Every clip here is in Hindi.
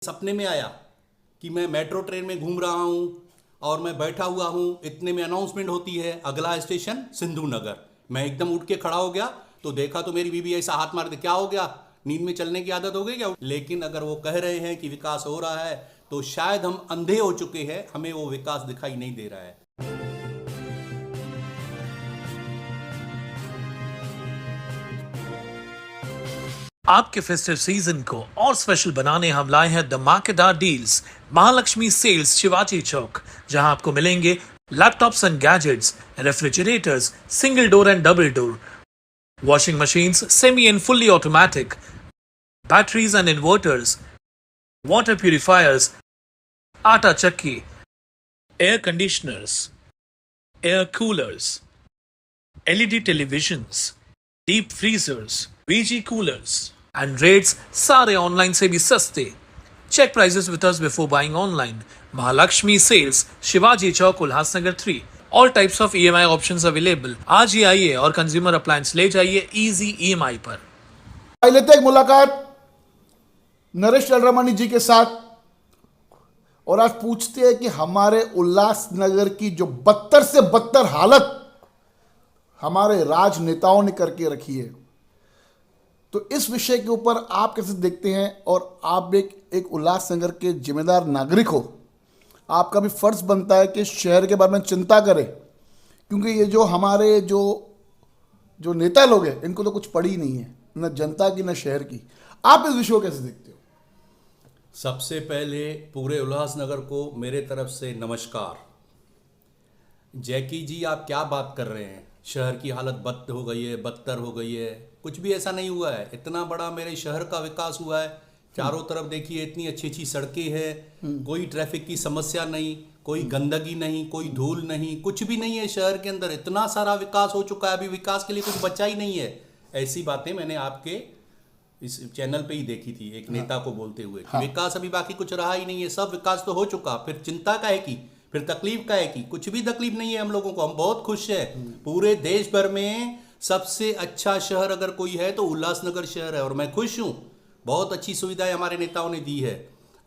सपने में आया कि मैं मेट्रो ट्रेन में घूम रहा हूँ और मैं बैठा हुआ हूँ, इतने में अनाउंसमेंट होती है अगला स्टेशन सिंधु नगर। मैं एकदम उठ के खड़ा हो गया तो देखा तो मेरी बीवी ऐसा हाथ मार दे, क्या हो गया, नींद में चलने की आदत हो गई क्या? लेकिन अगर वो कह रहे हैं कि विकास हो रहा है तो शायद हम अंधे हो चुके हैं, हमें वो विकास दिखाई नहीं दे रहा है। आपके फेस्टिव सीजन को और स्पेशल बनाने हम लाए हैं धमाकेदार डील्स महालक्ष्मी सेल्स शिवाजी चौक, जहां आपको मिलेंगे laptops and gadgets, refrigerators single door and double door, washing machines semi and fully automatic, batteries and inverters, water purifiers, atta chakki, air conditioners, air coolers, LED televisions, deep freezers, BG coolers and rates सारे ऑनलाइन से भी सस्ते। Check prices with us before buying online. Mahalakshmi sales Shivaji Chowk Ulhasnagar 3। All types of EMI options available. आज ही आइए और कंज्यूमर अप्लायंस ले जाइए इजी ईएमआई पर। लेते एक मुलाकात नरेश चंद्रमणि जी के साथ और आज पूछते हैं कि हमारे उल्लासनगर की जो बदतर से बदतर हालत हमारे राजनेताओं ने करके रखी है, तो इस विषय के ऊपर आप कैसे देखते हैं? और आप एक उल्लासनगर के जिम्मेदार नागरिक हो, आपका भी फर्ज बनता है कि शहर के बारे में चिंता करें, क्योंकि ये जो हमारे जो नेता लोग हैं इनको तो कुछ पड़ी नहीं है, न जनता की न शहर की। आप इस विषय को कैसे देखते हो? सबसे पहले पूरे उल्लासनगर को मेरे तरफ से नमस्कार। जैकी जी, आप क्या बात कर रहे हैं? शहर की हालत बद हो गई है, बदतर हो गई है। कुछ भी ऐसा नहीं हुआ है। इतना बड़ा मेरे शहर का विकास हुआ है, चारों तरफ देखिए इतनी अच्छी अच्छी सड़कें हैं, कोई ट्रैफिक की समस्या नहीं, कोई गंदगी नहीं, कोई धूल नहीं, कुछ भी नहीं है शहर के अंदर। इतना सारा विकास हो चुका है, अभी विकास के लिए कुछ बचा ही नहीं है। ऐसी बातें मैंने आपके इस चैनल पे ही देखी थी, एक नेता को बोलते हुए कि विकास अभी बाकी कुछ रहा ही नहीं है, सब विकास तो हो चुका, फिर चिंता का है कि फिर तकलीफ का है कि कुछ भी तकलीफ नहीं है हम लोगों को, हम बहुत खुश हैं। पूरे देश भर में सबसे अच्छा शहर अगर कोई है तो उल्लासनगर शहर है और मैं खुश हूँ। बहुत अच्छी सुविधाएं हमारे नेताओं ने दी है।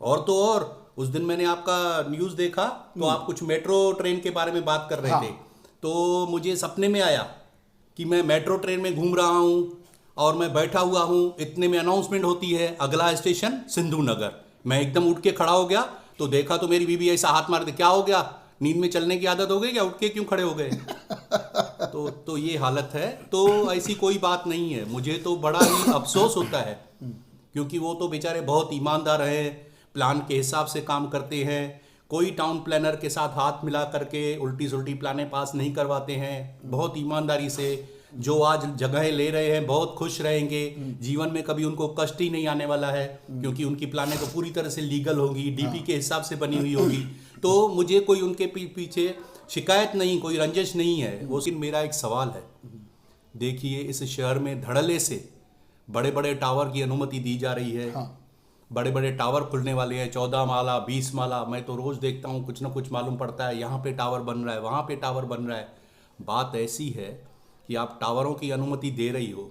और तो और उस दिन मैंने आपका न्यूज़ देखा तो आप कुछ मेट्रो ट्रेन के बारे में बात कर रहे थे, तो मुझे सपने में आया कि मैं मेट्रो ट्रेन में घूम रहा हूँ और मैं बैठा हुआ हूँ, इतने में अनाउंसमेंट होती है अगला स्टेशन सिंधु नगर। मैं एकदम उठ के खड़ा हो गया तो देखा तो मेरी बीवी ऐसा हाथ मार दे, क्या हो गया, नींद में चलने की आदत हो गई क्या, उठ के क्यों खड़े हो गए? तो ये हालत है। तो ऐसी कोई बात नहीं है। मुझे तो बड़ा ही अफसोस होता है, क्योंकि वो तो बेचारे बहुत ईमानदार हैं, प्लान के हिसाब से काम करते हैं, कोई टाउन प्लानर के साथ हाथ मिला करके उल्टी सुल्टी प्लानें पास नहीं करवाते हैं, बहुत ईमानदारी से। जो आज जगह ले रहे हैं बहुत खुश रहेंगे, जीवन में कभी उनको कष्ट ही नहीं आने वाला है, क्योंकि उनकी प्लानें तो पूरी तरह से लीगल होगी, डीपी के हिसाब से बनी हुई होगी। तो मुझे कोई उनके पीछे शिकायत नहीं, कोई रंजिश नहीं है। वो सिर्फ मेरा एक सवाल है, देखिए इस शहर में धड़ल्ले से बड़े बड़े टावर की अनुमति दी जा रही है। बड़े बड़े टावर खुलने वाले हैं, 14 माला 20 माला। मैं तो रोज देखता हूँ कुछ ना कुछ मालूम पड़ता है, यहाँ पे टावर बन रहा है, वहाँ पे टावर बन रहा है। बात ऐसी है कि आप टावरों की अनुमति दे रही हो,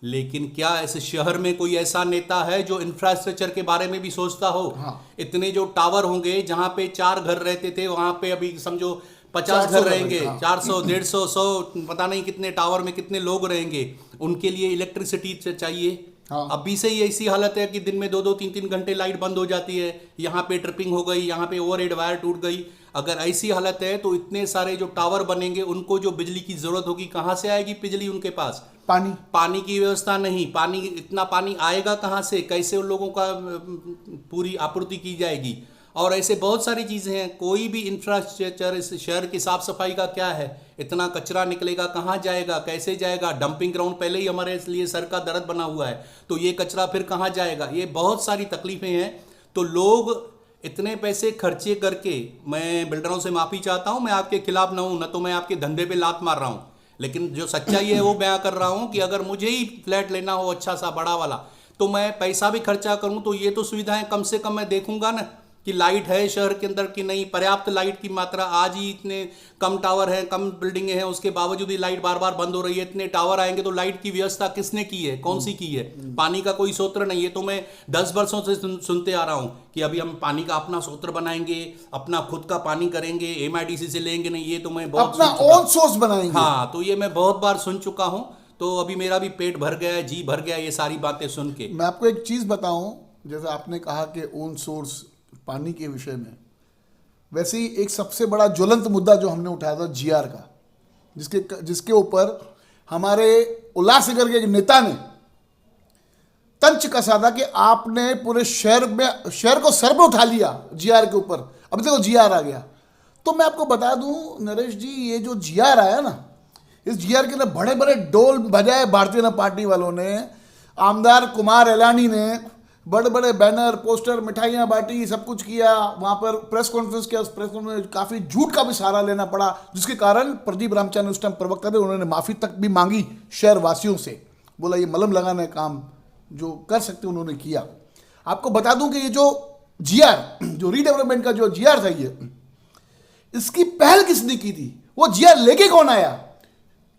लेकिन क्या इस शहर में कोई ऐसा नेता है जो इंफ्रास्ट्रक्चर के बारे में भी सोचता हो? इतने जो टावर होंगे, जहाँ पे 4 घर रहते थे वहाँ पे अभी समझो 50 घर रहेंगे, 400 150 100 पता नहीं कितने टावर में कितने लोग रहेंगे। उनके लिए इलेक्ट्रिसिटी चाहिए। अभी से ही ऐसी हालत है कि दिन में 2-2 3-3 घंटे लाइट बंद हो जाती है, यहाँ पे ट्रिपिंग हो गई, यहाँ पे ओवरहेड वायर टूट गई। अगर ऐसी हालत है तो इतने सारे जो टावर बनेंगे उनको जो बिजली की जरूरत होगी, कहाँ से आएगी बिजली? उनके पास पानी की व्यवस्था नहीं, पानी इतना पानी आएगा कहाँ से, कैसे उन लोगों का पूरी आपूर्ति की जाएगी? और ऐसे बहुत सारी चीज़ें हैं। कोई भी इंफ्रास्ट्रक्चर, इस शहर की साफ सफाई का क्या है? इतना कचरा निकलेगा कहाँ जाएगा, कैसे जाएगा? डंपिंग ग्राउंड पहले ही हमारे इसलिए सर का दर्द बना हुआ है, तो ये कचरा फिर कहाँ जाएगा? ये बहुत सारी तकलीफें हैं। तो लोग इतने पैसे खर्चे करके, मैं बिल्डरों से माफ़ी चाहता हूँ, मैं आपके खिलाफ ना हूँ, न तो मैं आपके धंधे पे लात मार रहा हूँ, लेकिन जो सच्चाई है वो बयां कर रहा हूँ कि अगर मुझे ही फ्लैट लेना हो अच्छा सा बड़ा वाला, तो मैं पैसा भी खर्चा करूँ तो ये तो सुविधाएं कम से कम मैं देखूंगा ना कि लाइट है शहर के अंदर कि नहीं, पर्याप्त लाइट की मात्रा। आज ही इतने कम टावर हैं, कम बिल्डिंगें हैं, उसके बावजूद ही लाइट बार बार बंद हो रही है। इतने टावर आएंगे तो लाइट की व्यवस्था किसने की है, कौन सी की है? पानी का कोई स्रोत नहीं है। तो मैं 10 वर्षों से सुनते आ रहा हूं कि अभी हम पानी का अपना स्रोत बनाएंगे, अपना खुद का पानी करेंगे, एमआईडीसी से लेंगे नहीं। ये तो मैं बहुत अपना ओन सोर्स बनाएंगे। हाँ, तो ये मैं बहुत बार सुन चुका हूं। तो अभी मेरा भी पेट भर गया है, जी भर गया ये सारी बातें सुन के। मैं आपको एक चीज बताऊं, जैसे आपने कहा कि ओन सोर्स पानी के विषय में, वैसे ही एक सबसे बड़ा ज्वलंत मुद्दा जो हमने उठाया था जीआर का, जिसके ऊपर हमारे उल्लासनगर के एक नेता ने तंच कसा था कि आपने पूरे शहर को सर पे उठा लिया जीआर के ऊपर। अब देखो जीआर आ गया। तो मैं आपको बता दूं नरेश जी, ये जो जीआर आया ना, इस जीआर के अंदर बड़े बड़े डोल बजाए भारतीय जनता पार्टी वालों ने, आमदार कुमार एलानी ने बड़े बड़े बैनर, पोस्टर, मिठाइयाँ बांटी, सब कुछ किया। वहाँ पर प्रेस कॉन्फ्रेंस किया। उस प्रेस कॉन्फ्रेंस में काफ़ी झूठ का भी सहारा लेना पड़ा, जिसके कारण प्रदीप रामचंद्र उस टाइम प्रवक्ता थे, उन्होंने माफ़ी तक भी मांगी शहर वासियों से। बोला ये मलम लगाने का काम जो कर सकते उन्होंने किया। आपको बता दूं कि ये जो जीआर, जो रीडेवलपमेंट का जो जीआर था, ये इसकी पहल किसने की थी? वो जीआर लेके कौन आया?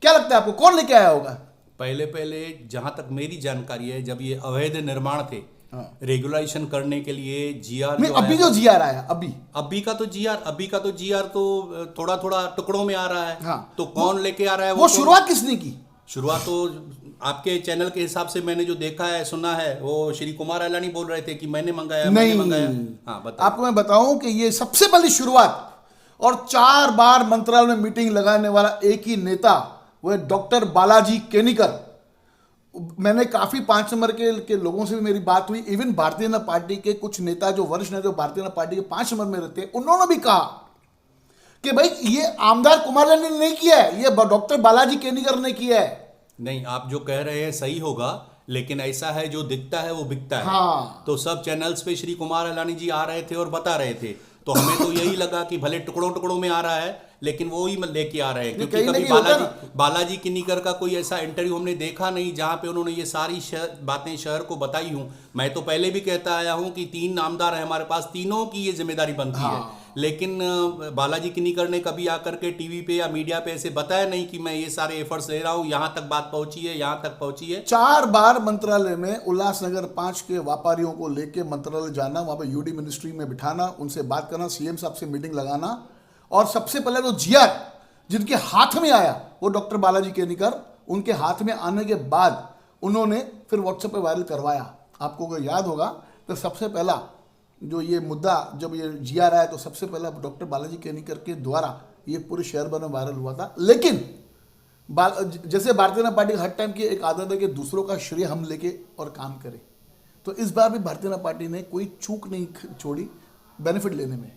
क्या लगता है आपको, कौन लेके आया होगा? पहले जहां तक मेरी जानकारी है, जब ये अवैध निर्माण थे, रेगुलेशन करने के लिए जीआर नहीं, अभी जो जीआर आया, अभी का तो जीआर तो थोड़ा थोड़ा टुकड़ों में आ रहा है। हाँ, तो कौन लेके आ रहा है? वो शुरुआत किसने की? शुरुआत तो आपके चैनल के हिसाब से मैंने जो देखा है, सुना है, वो श्री कुमार एलानी बोल रहे थे कि मैंने मंगाया, मैंने मंगाया। हाँ, बताइए। आपको मैं बताऊं कि ये सबसे पहली शुरुआत और 4 बार मंत्रालय में मीटिंग लगाने वाला एक ही नेता, वो है डॉक्टर बालाजी केनिकर। मैंने काफी 5 नंबर के लोगों से भी मेरी बात हुई। इवन भारतीय जनता पार्टी के कुछ नेता, जो वरिष्ठ नेता भारतीय जनता पार्टी के 5 नंबर में रहते हैं, उन्होंने भी कहा कि भाई ये आमदार कुमार एलानी ने नहीं किया है, ये डॉक्टर बालाजी केनिकर ने किया है। नहीं, आप जो कह रहे हैं सही होगा, लेकिन ऐसा है जो दिखता है वो बिकता है। हाँ। तो सब चैनल्स पे श्री कुमार एलानी जी आ रहे थे और बता रहे थे, तो हमें तो यही लगा कि भले टुकड़ों टुकड़ों में आ रहा है, लेकिन वो ही लेके आ रहे हैं। क्योंकि कभी बालाजी किनीकर का कोई ऐसा इंटरव्यू हमने देखा नहीं जहां पे उन्होंने ये सारी बातें शहर को बताई हूं। मैं तो पहले भी कहता आया हूं कि 3 नामदार है हमारे पास, तीनों की ये जिम्मेदारी बनती है। लेकिन बालाजी किनीकर ने कभी आकर के टीवी पे या मीडिया पे ऐसे बताया नहीं कि मैं ये सारे एफर्ट्स ले रहा हूं, यहां तक बात पहुंची है, यहां तक पहुंची है। 4 बार मंत्रालय में उल्लासनगर 5 के व्यापारियों को लेके मंत्रालय जाना, वहां पे यूडी मिनिस्ट्री में बिठाना, उनसे बात करना, सीएम साहब से मीटिंग लगाना, और सबसे पहले तो जीआर जिनके हाथ में आया वो डॉक्टर बालाजी केनिकर। उनके हाथ में आने के बाद उन्होंने फिर व्हाट्सएप पे वायरल करवाया। आपको अगर याद होगा तो सबसे पहला जो ये मुद्दा, जब ये जीआर आया तो सबसे पहला डॉक्टर बालाजी केनिकर के द्वारा ये पूरे शहर भर में वायरल हुआ था। लेकिन जैसे भारतीय जनता पार्टी हर टाइम की एक आदत है कि दूसरों का श्रेय हम लेके और काम करें, तो इस बार भी भारतीय जनता पार्टी ने कोई चूक नहीं छोड़ी बेनिफिट लेने में।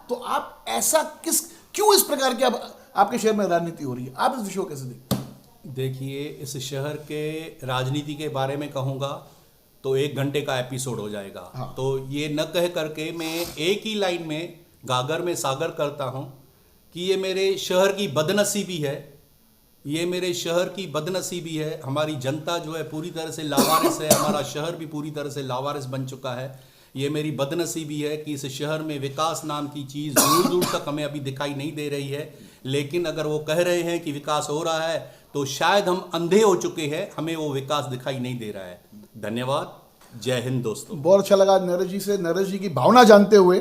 तो आप ऐसा क्यों इस प्रकार की आपके शहर में राजनीति हो रही है? आप इस विषय को कैसे देखते हैं? देखिए, इस शहर के राजनीति के बारे में कहूँगा तो 1 घंटे का एपिसोड हो जाएगा। हाँ। तो ये न कह करके मैं एक ही लाइन में गागर में सागर करता हूँ कि ये मेरे शहर की बदनसीबी है। ये मेरे शहर की बदनसीबी है। हमारी जनता जो है पूरी तरह से लावारिस है, हमारा शहर भी पूरी तरह से लावारिस बन चुका है। ये मेरी बदनसीबी है कि इस शहर में विकास नाम की चीज़ दूर दूर तक हमें अभी दिखाई नहीं दे रही है। लेकिन अगर वो कह रहे हैं कि विकास हो रहा है तो शायद हम अंधे हो चुके हैं, हमें वो विकास दिखाई नहीं दे रहा है। धन्यवाद, जय हिंद दोस्तों। बहुत अच्छा लगा नरेश जी की भावना जानते हुए।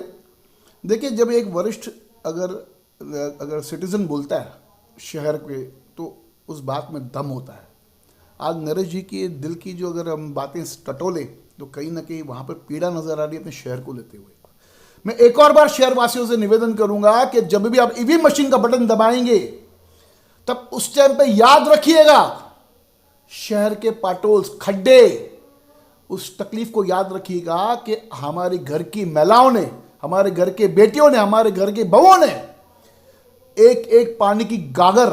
देखिए, जब एक वरिष्ठ अगर सिटीजन बोलता है शहर के, तो उस बात में दम होता है। आज नरेश जी की दिल की जो अगर हम बातें टटोले तो कहीं ना कहीं वहाँ पर पीड़ा नजर आ रही है अपने शहर को लेते हुए। मैं एक और बार शहरवासियों से निवेदन करूंगा कि जब भी आप ईवीएम मशीन का बटन दबाएंगे तब उस टाइम पे याद रखिएगा शहर के पाटोल्स, खड्डे, उस तकलीफ को याद रखिएगा कि हमारे घर की महिलाओं ने, हमारे घर के बेटियों ने, हमारे घर के बहुओं ने एक एक पानी की गागर,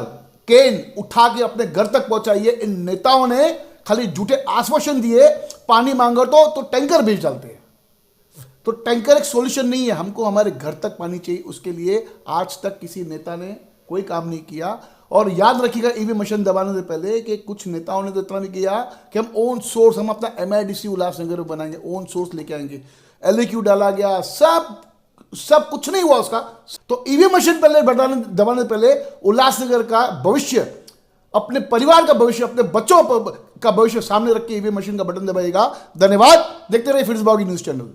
केन उठा के अपने घर तक पहुंचाई है। इन नेताओं ने खाली झूठे आश्वासन दिए, पानी मांगो तो टैंकर भेज डालते हैं। तो टैंकर एक सॉल्यूशन नहीं है, हमको हमारे घर तक पानी चाहिए। उसके लिए आज तक किसी नेता ने कोई काम नहीं किया। और याद रखिएगा ईवीएम मशीन दबाने से पहले कि कुछ नेताओं ने तो इतना भी किया कि हम ओन सोर्स, हम अपना एमआईडीसी उल्लासनगर में बनाएंगे, ओन सोर्स लेके आएंगे। LEQ डाला गया, सब कुछ नहीं हुआ उसका। तो ईवीएम मशीन पहले दबाने पहले उल्लासनगर का भविष्य, अपने परिवार का भविष्य, अपने बच्चों का भविष्य सामने रख के ईवीएम मशीन का बटन दबाइएगा। धन्यवाद। देखते रहिए फिर बागी न्यूज चैनल।